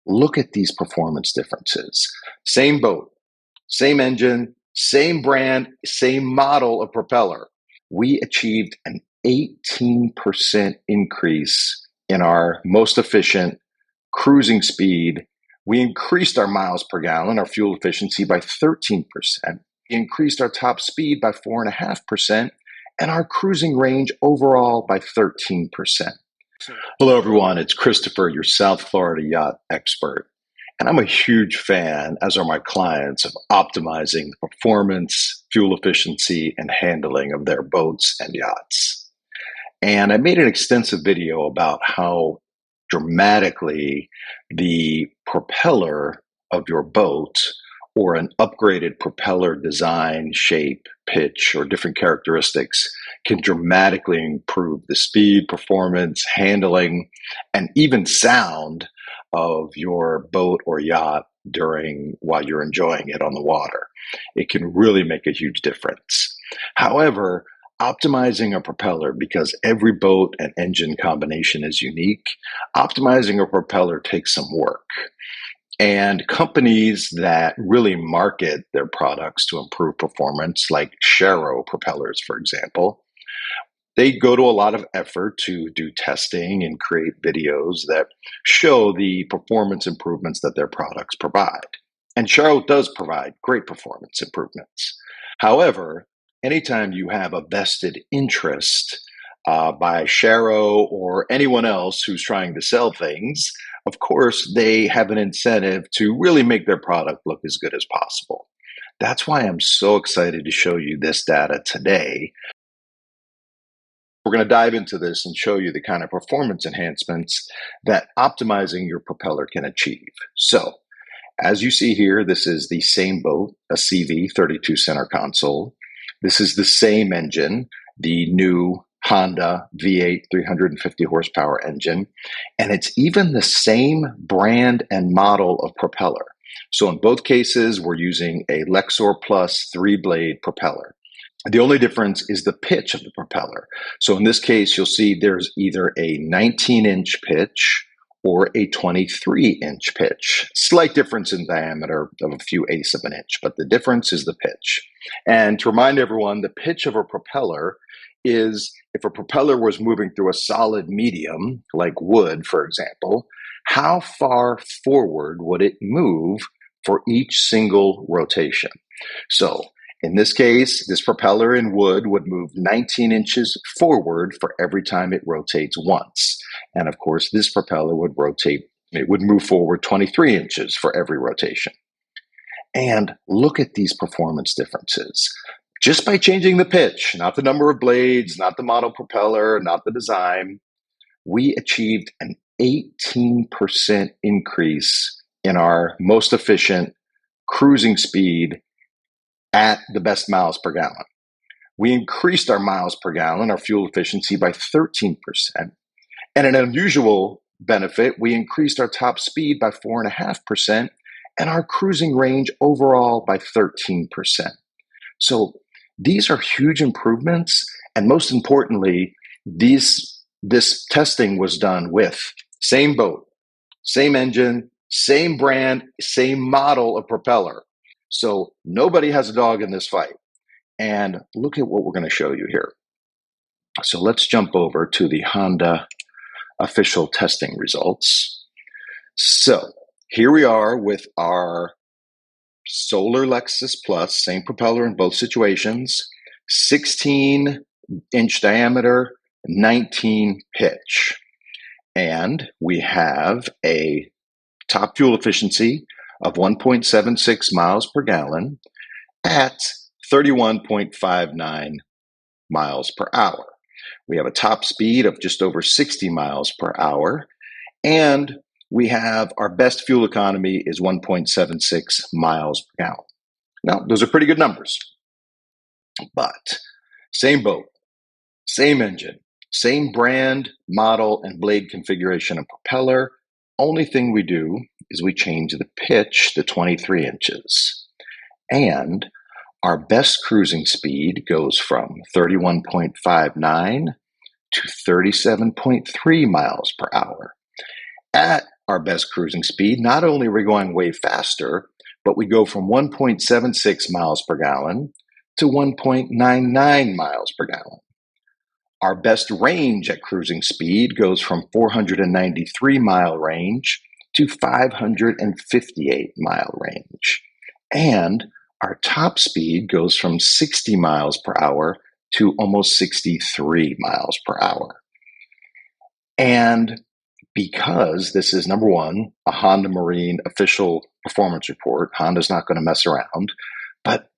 look at these performance differences. Same boat, same engine, same brand, same model of propeller. We achieved an 18% increase in our most efficient cruising speed. We increased our miles per gallon, our fuel efficiency, by 13%. We increased our top speed by 4.5%, and our cruising range overall by 13%. Hello, everyone. It's Christopher, your South Florida yacht expert. And I'm a huge fan, as are my clients, of optimizing the performance, fuel efficiency, and handling of their boats and yachts. And I made an extensive video about how dramatically the propeller of your boat, or an upgraded propeller design, shape, pitch, or different characteristics, can dramatically improve the speed, performance, handling, and even sound of your boat or yacht while you're enjoying it on the water. It can really make a huge difference. However, optimizing a propeller, because every boat and engine combination is unique, optimizing a propeller takes some work. And companies that really market their products to improve performance, like Jeanneau propellers, for example, they go to a lot of effort to do testing and create videos that show the performance improvements that their products provide. And Jeanneau does provide great performance improvements. However, anytime you have a vested interest by Jeanneau or anyone else who's trying to sell things, of course, they have an incentive to really make their product look as good as possible. That's why I'm so excited to show you this data today. We're going to dive into this and show you the kind of performance enhancements that optimizing your propeller can achieve. So, as you see here, this is the same boat, a CV 32 center console. This is the same engine, the new Honda V8 350 horsepower engine, and it's even the same brand and model of propeller. So in both cases, we're using a Lexor Plus 3-blade propeller. The only difference is the pitch of the propeller. So in this case, you'll see there's either a 19-inch pitch or a 23-inch pitch. Slight difference in diameter of a few eighths of an inch, but the difference is the pitch. And to remind everyone, the pitch of a propeller is, if a propeller was moving through a solid medium, like wood, for example, how far forward would it move for each single rotation? So in this case, this propeller in wood would move 19 inches forward for every time it rotates once. And of course, this propeller would move forward 23 inches for every rotation. And look at these performance differences. Just by changing the pitch, not the number of blades, not the model propeller, not the design, we achieved an 18% increase in our most efficient cruising speed at the best miles per gallon. We increased our miles per gallon, our fuel efficiency, by 13%. And an unusual benefit, we increased our top speed by 4.5% and our cruising range overall by 13%. So these are huge improvements. And most importantly, this testing was done with same boat, same engine, same brand, same model of propeller. So nobody has a dog in this fight. And look at what we're going to show you here. So let's jump over to the Honda official testing results. So here we are with our Solar Lexus Plus, same propeller in both situations, 16-inch diameter, 19 pitch. And we have a top fuel efficiency of 1.76 miles per gallon at 31.59 miles per hour. We have a top speed of just over 60 miles per hour, and we have our best fuel economy is 1.76 miles per gallon. Now, those are pretty good numbers, but same boat, same engine, same brand, model, and blade configuration of propeller. Only thing we do is we change the pitch to 23 inches. And our best cruising speed goes from 31.59 to 37.3 miles per hour at our best cruising speed, not only are we going way faster, but we go from 1.76 miles per gallon to 1.99 miles per gallon. Our best range at cruising speed goes from 493 mile range to 558 mile range. And our top speed goes from 60 miles per hour to almost 63 miles per hour. And because this is, number one, a Honda Marine official performance report, Honda's not going to mess around. But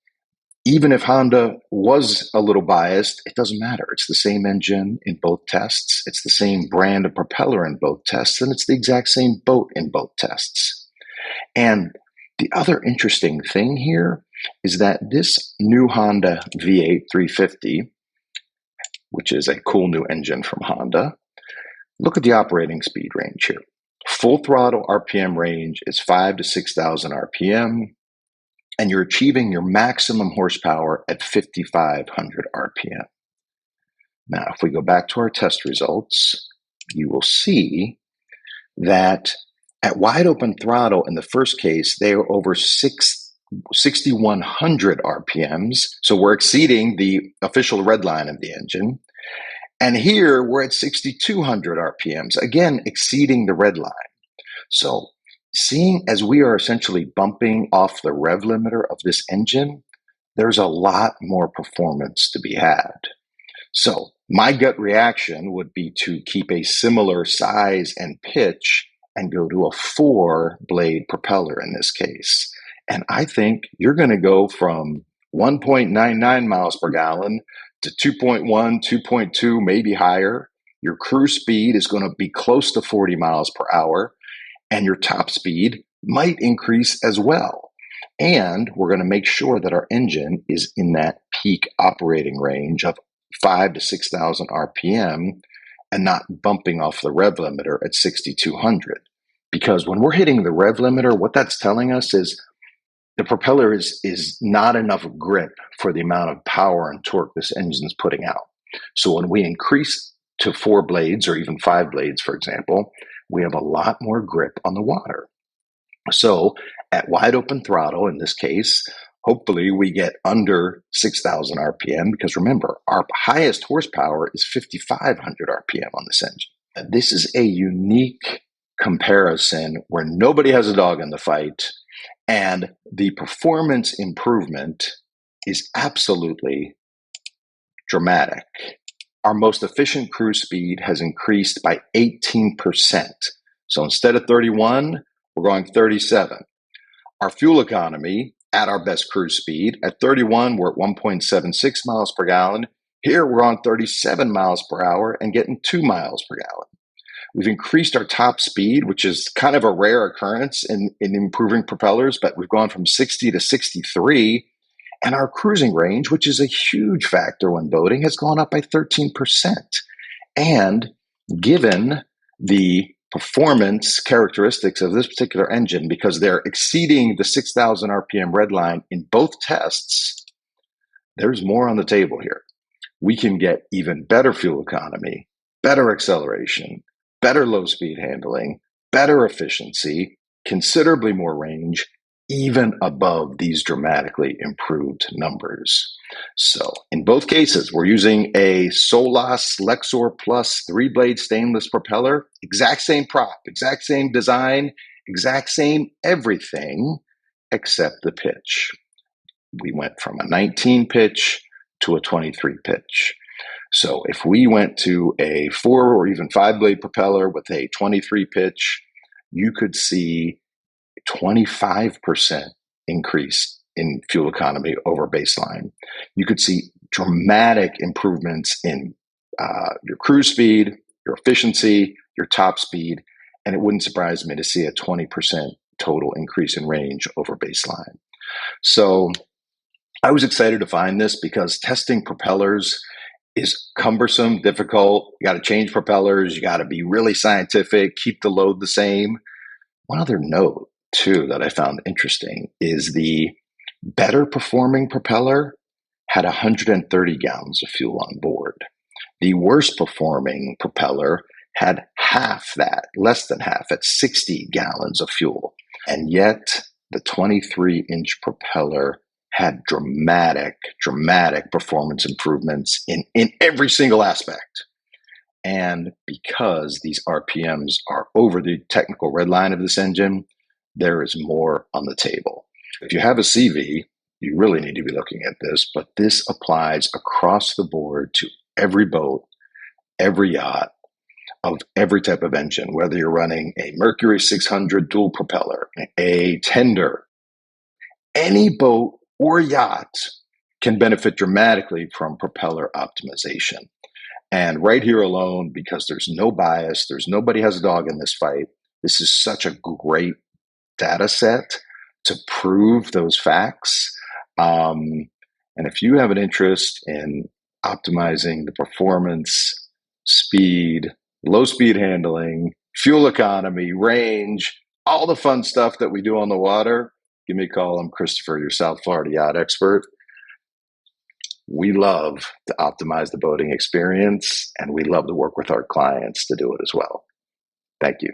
even if Honda was a little biased, it doesn't matter. It's the same engine in both tests. It's the same brand of propeller in both tests, and it's the exact same boat in both tests. And the other interesting thing here is that this new Honda V8 350, which is a cool new engine from Honda, look at the operating speed range here. Full throttle RPM range is 5,000 to 6,000 RPM, and you're achieving your maximum horsepower at 5,500 RPM. Now, if we go back to our test results, you will see that at wide open throttle in the first case, they are over 6,100 RPMs. So we're exceeding the official red line of the engine. And here we're at 6,200 RPMs, again, exceeding the red line. So seeing as we are essentially bumping off the rev limiter of this engine, there's a lot more performance to be had. So my gut reaction would be to keep a similar size and pitch and go to a 4-blade propeller in this case. And I think you're going to go from 1.99 miles per gallon to 2.1, 2.2, maybe higher. Your cruise speed is going to be close to 40 miles per hour, and your top speed might increase as well. And we're going to make sure that our engine is in that peak operating range of 5,000 to 6,000 RPM and not bumping off the rev limiter at 6,200. Because when we're hitting the rev limiter, what that's telling us is the propeller is not enough grip for the amount of power and torque this engine's putting out. So when we increase to 4 blades or even 5 blades, for example, we have a lot more grip on the water. So at wide open throttle, in this case, hopefully we get under 6,000 RPM, because remember, our highest horsepower is 5,500 RPM on this engine. This is a unique comparison where nobody has a dog in the fight, and the performance improvement is absolutely dramatic. Our most efficient cruise speed has increased by 18%. So instead of 31, we're going 37. Our fuel economy at our best cruise speed, at 31, we're at 1.76 miles per gallon. Here we're on 37 miles per hour and getting 2 miles per gallon. We've increased our top speed, which is kind of a rare occurrence in improving propellers, but we've gone from 60 to 63. And our cruising range, which is a huge factor when boating, has gone up by 13%. And given the performance characteristics of this particular engine, because they're exceeding the 6,000 RPM red line in both tests, there's more on the table here. We can get even better fuel economy, better acceleration, better low speed handling, better efficiency, considerably more range, even above these dramatically improved numbers. So in both cases, we're using a Solas Lexor Plus 3-blade stainless propeller, exact same prop, exact same design, exact same everything except the pitch. We went from a 19 pitch to a 23 pitch. So if we went to a 4 or even 5-blade propeller with a 23 pitch, you could see 25% increase in fuel economy over baseline. You could see dramatic improvements in your cruise speed, your efficiency, your top speed, and it wouldn't surprise me to see a 20% total increase in range over baseline. So I was excited to find this because testing propellers is cumbersome, difficult. You got to change propellers. You got to be really scientific, keep the load the same. One other note, too, that I found interesting is the better performing propeller had 130 gallons of fuel on board. The worst performing propeller had half that, less than half, at 60 gallons of fuel. And yet the 23-inch propeller had dramatic performance improvements in every single aspect. And because these RPMs are over the technical red line of this engine, there is more on the table. If you have a CV, you really need to be looking at this, but this applies across the board to every boat, every yacht, of every type of engine, whether you're running a Mercury 600 dual propeller, a tender, any boat or yacht can benefit dramatically from propeller optimization. And right here alone, because there's no bias, nobody has a dog in this fight, this is such a great data set to prove those facts. And if you have an interest in optimizing the performance, speed, low speed handling, fuel economy, range, all the fun stuff that we do on the water, give me a call. I'm Christopher, your South Florida yacht expert. We love to optimize the boating experience, and we love to work with our clients to do it as well. Thank you.